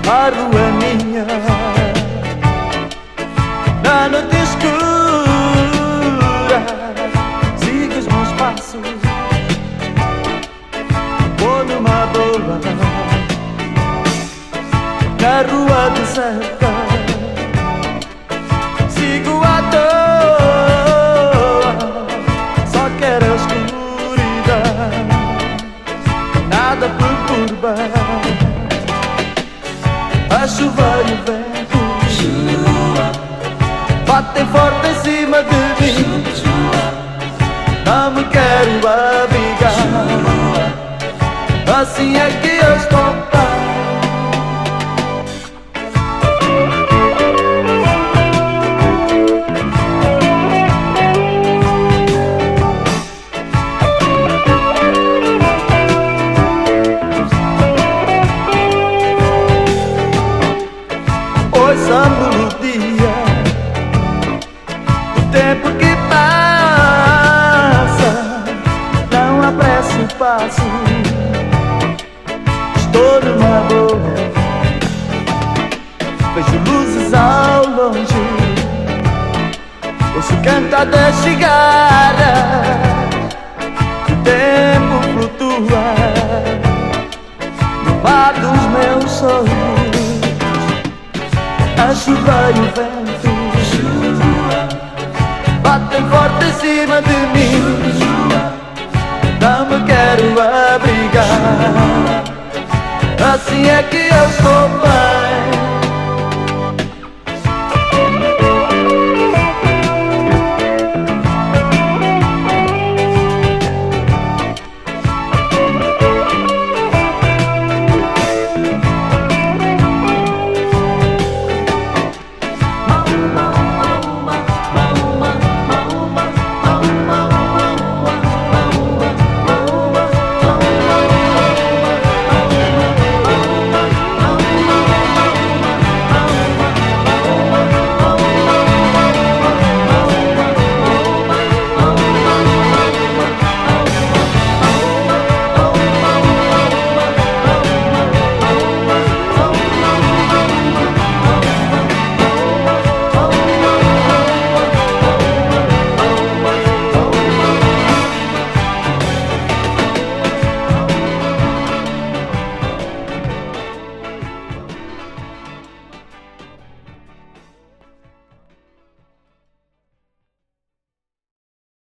A rua é minha, na noite escura, sigo os meus passos, vou numa boa. Na rua deserta, sigo à toa, só quero a escuridão, nada perturba. A chuva e o vento batem forte em cima de mim. Não me quero abrigar, assim é que eu estou bem. Ouça a melodia, o tempo que passa, não apresse o passo. Estou numa boa, vejo luzes ao longe, ouço cantar das cigarras. O tempo flutua no mar dos meus sonhos. A chuva e o vento batem forte em cima de mim. Não me quero abrigar, assim é que eu estou bem.